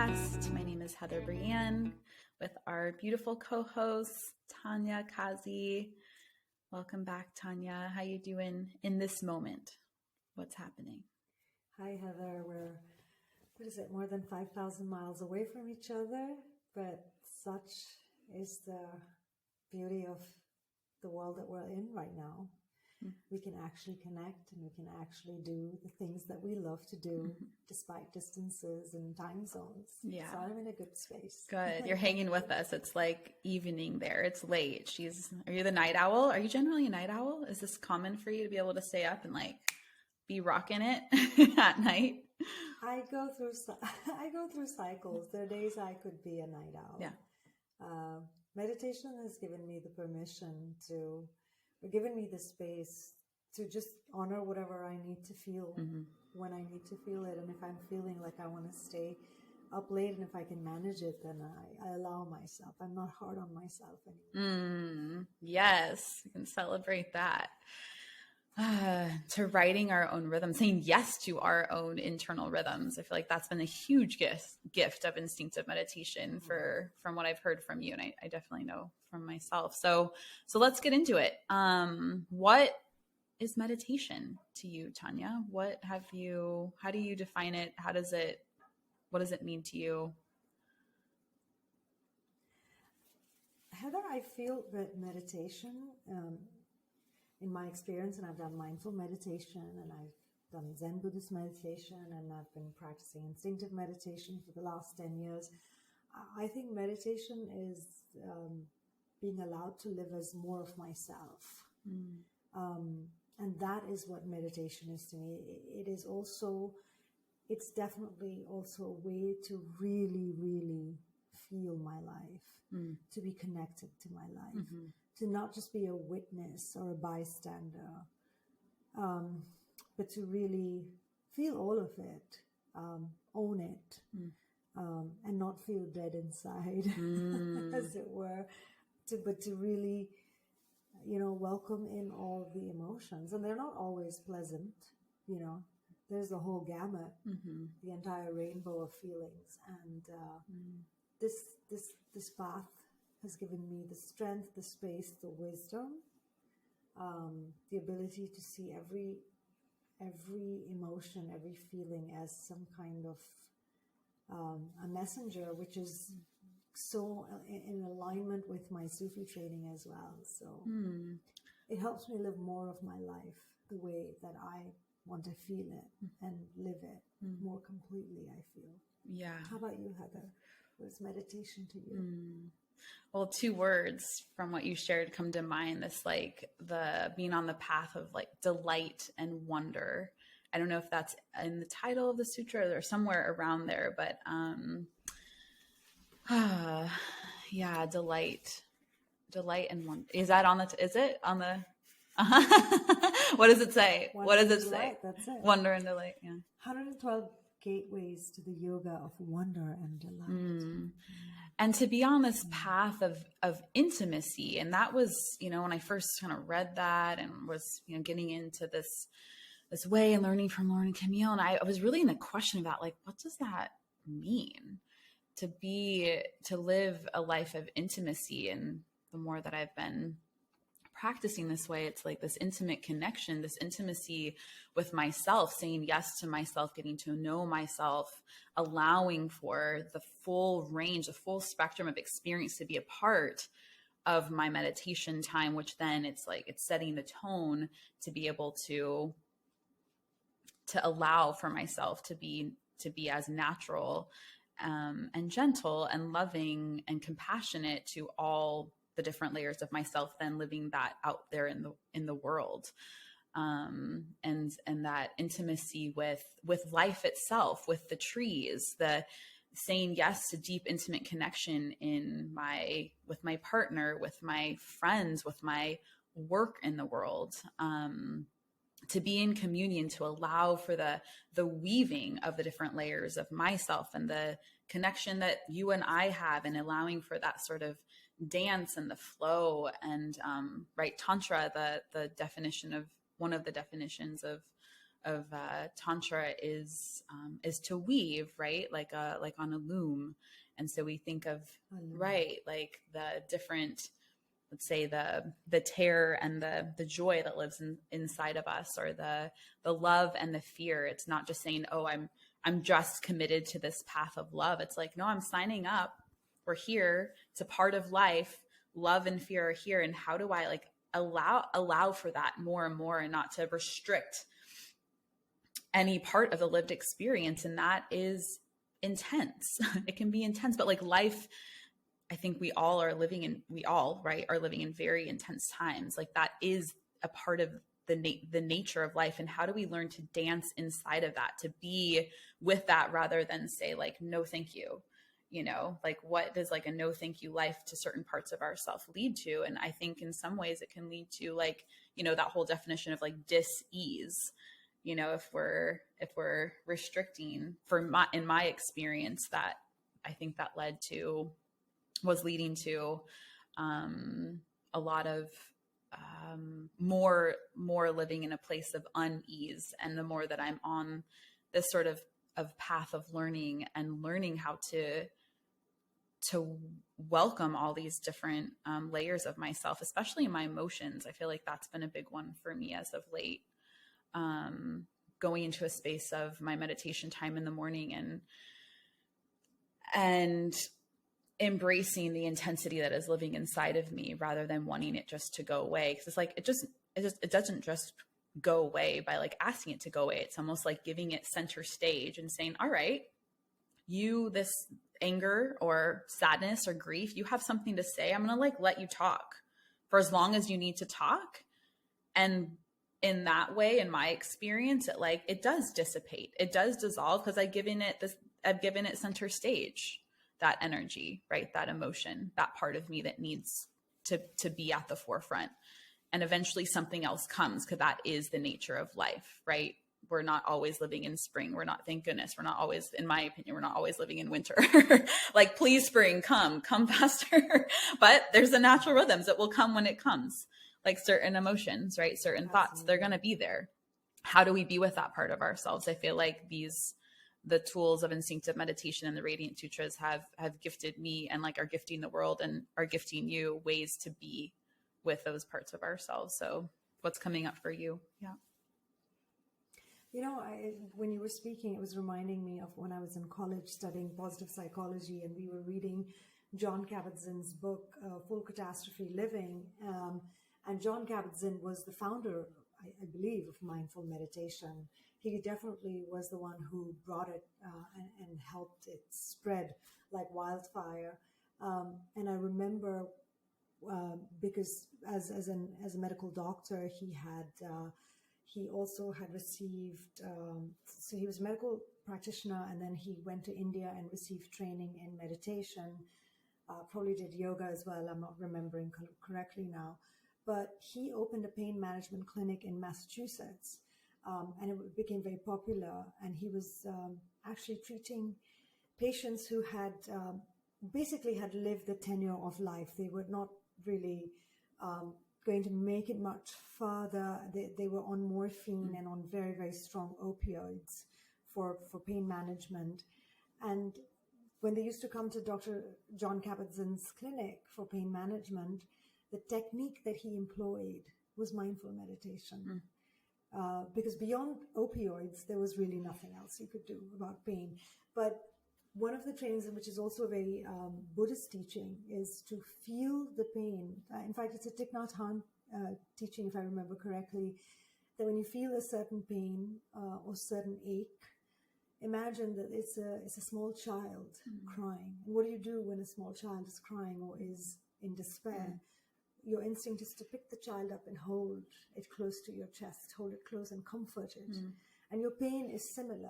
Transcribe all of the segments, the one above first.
podcast. My name is Heather Brienne with our beautiful co-host Tanya Kazi. Welcome back, Tanya. How you doing in this moment? What's happening? Hi, Heather. We're, more than 5,000 miles away from each other, but such is the beauty of the world that we're in right now. We can actually connect and we can actually do the things that we love to do despite distances and time zones. Yeah. So I'm in a good space. Good. You're hanging with us. It's like evening there. It's late. Are you the night owl? Are you generally a night owl? Is this common for you to be able to stay up and like be rocking it at night? I go through cycles. There are days I could be a night owl. Yeah. Meditation has given me the permission given me the space to just honor whatever I need to feel when I need to feel it. And if I'm feeling like I want to stay up late and if I can manage it, then I allow myself. I'm not hard on myself anymore. Yes, we can celebrate that. To writing our own rhythm, saying yes to our own internal rhythms. I feel like that's been a huge gift of instinctive meditation from what I've heard from you. And I definitely know from myself. So let's get into it. What is meditation to you, Tanya? How do you define it? What does it mean to you? Heather, I feel that meditation, in my experience, and I've done mindful meditation and I've done Zen Buddhist meditation and I've been practicing instinctive meditation for the last 10 years. I think meditation is being allowed to live as more of myself. And that is what meditation is to me. It's definitely also a way to really, really feel my life, to be connected to my life. To not just be a witness or a bystander, but to really feel all of it, own it, and not feel dead inside, as it were. But to really, welcome in all the emotions. And they're not always pleasant, There's the whole gamut, the entire rainbow of feelings. And this path has given me the strength, the space, the wisdom, the ability to see every emotion, every feeling as some kind of a messenger, which is so in alignment with my Sufi training as well. So it helps me live more of my life the way that I want to feel it and live it more completely, I feel. Yeah. How about you, Heather? What is meditation to you? Well, two words from what you shared come to mind. This the being on the path of delight and wonder. I don't know if that's in the title of the sutra or somewhere around there, but yeah, delight and wonder. Is that is it on the? What does it say? What does it say? That's it. Wonder and delight. Yeah. 112 gateways to the yoga of wonder and delight. And to be on this path of intimacy. And that was, when I first kind of read that and was, getting into this way and learning from Lauren and Camille. And I was really in a question about what does that mean to live a life of intimacy? And the more that I've been practicing this way, it's like this intimate connection, this intimacy with myself, saying yes to myself, getting to know myself, allowing for the full range, the full spectrum of experience to be a part of my meditation time, which then it's setting the tone to be able to allow for myself to be as natural and gentle and loving and compassionate to all the different layers of myself, then living that out there in the world. And that intimacy with life itself, with the trees, the saying yes to deep, intimate connection with my partner, with my friends, with my work in the world, to be in communion, to allow for the weaving of the different layers of myself and the connection that you and I have, and allowing for that sort of dance and the flow. And right, tantra, the definition of one of the definitions of tantra is to weave, right? Like on a loom. And so we think of, right, like the different, let's say the terror and the joy that lives inside of us, or the love and the fear. It's not just saying, oh, I'm just committed to this path of love. It's like, no, I'm signing up. We're here. It's a part of life. Love and fear are here. And how do I like allow for that more and more, and not to restrict any part of the lived experience? And that is intense. It can be intense, but like life, I think we all, right, are living in very intense times. Like that is a part of the nature of life. And how do we learn to dance inside of that, to be with that, rather than say like, no, thank you. You know, like what does like a no, thank you life to certain parts of ourself lead to? And I think in some ways it can lead to like, you know, that whole definition of like dis-ease. You know, if we're restricting, in my experience, that I think that was leading to a lot of more living in a place of unease. And the more that I'm on this sort of path of learning how to welcome all these different layers of myself, especially my emotions, I feel like that's been a big one for me as of late. Going into a space of my meditation time in the morning and embracing the intensity that is living inside of me, rather than wanting it just to go away. Cause it's like, it doesn't just go away by like asking it to go away. It's almost like giving it center stage and saying, all right, this anger or sadness or grief, you have something to say. I'm going to like let you talk for as long as you need to talk. And in that way, in my experience, it does dissipate. It does dissolve because I've given it center stage, that energy, right? That emotion, that part of me that needs to be at the forefront. And eventually something else comes, because that is the nature of life, right? We're not always living in spring. Thank goodness, we're not always, in my opinion, we're not always living in winter. Like, please, spring, come faster. But there's the natural rhythms. It will come when it comes. Like certain emotions, right? Certain thoughts, they're going to be there. How do we be with that part of ourselves? I feel like the tools of instinctive meditation and the Radiant Sutras have gifted me, and like are gifting the world and are gifting you ways to be with those parts of ourselves. So what's coming up for you? Yeah. You know, when you were speaking, it was reminding me of when I was in college studying positive psychology, and we were reading Jon Kabat-Zinn's book, Full Catastrophe Living. And Jon Kabat-Zinn was the founder, I believe, of mindful meditation. He definitely was the one who brought it and helped it spread like wildfire. And I remember because as a medical doctor, he also had received, so he was a medical practitioner, and then he went to India and received training in meditation, probably did yoga as well. I'm not remembering correctly now, but he opened a pain management clinic in Massachusetts, and it became very popular. And he was actually treating patients who had basically had lived the tenure of life. They were not really going to make it much further. They were on morphine and on very, very strong opioids for pain management. And when they used to come to Dr. Jon Kabat-Zinn's clinic for pain management, the technique that he employed was mindful meditation. Because beyond opioids, there was really nothing else you could do about pain. But one of the trainings, which is also a very Buddhist teaching, is to feel the pain. In fact, it's a Thich Nhat Hanh teaching, if I remember correctly, that when you feel a certain pain or certain ache, imagine that it's a small child crying. And what do you do when a small child is crying or is in despair? Your instinct is to pick the child up and hold it close to your chest, hold it close and comfort it. And your pain is similar.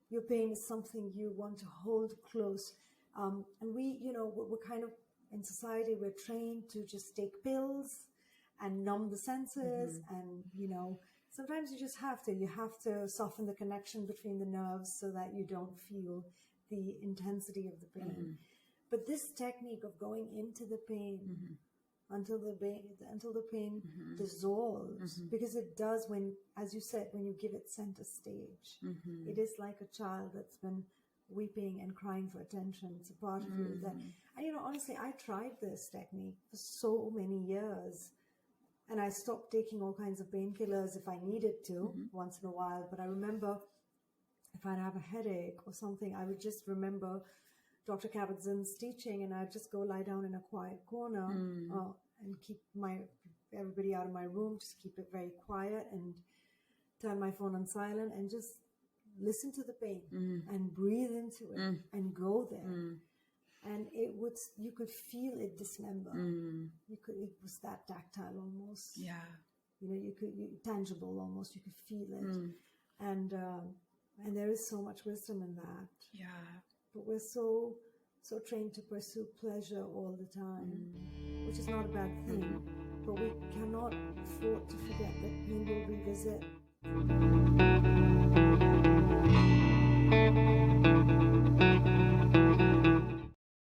Your pain is something you want to hold close. And we're kind of, in society, we're trained to just take pills and numb the senses. And, sometimes you just have to soften the connection between the nerves so that you don't feel the intensity of the pain. But this technique of going into the pain until the pain dissolves, because it does, when, as you said, when you give it center stage. It is like a child that's been weeping and crying for attention. It's a part of you that, and honestly, I tried this technique for so many years, and I stopped taking all kinds of painkillers if I needed to once in a while. But I remember if I'd have a headache or something, I would just remember Dr. Kabat-Zinn's teaching, and I'd just go lie down in a quiet corner and keep everybody out of my room, just keep it very quiet and turn my phone on silent and just listen to the pain and breathe into it and go there. And you could feel it dismember. It was that tactile almost. Yeah. Tangible almost. You could feel it. And there is so much wisdom in that. Yeah. But we're so trained to pursue pleasure all the time, which is not a bad thing. But we cannot afford to forget that pain will revisit.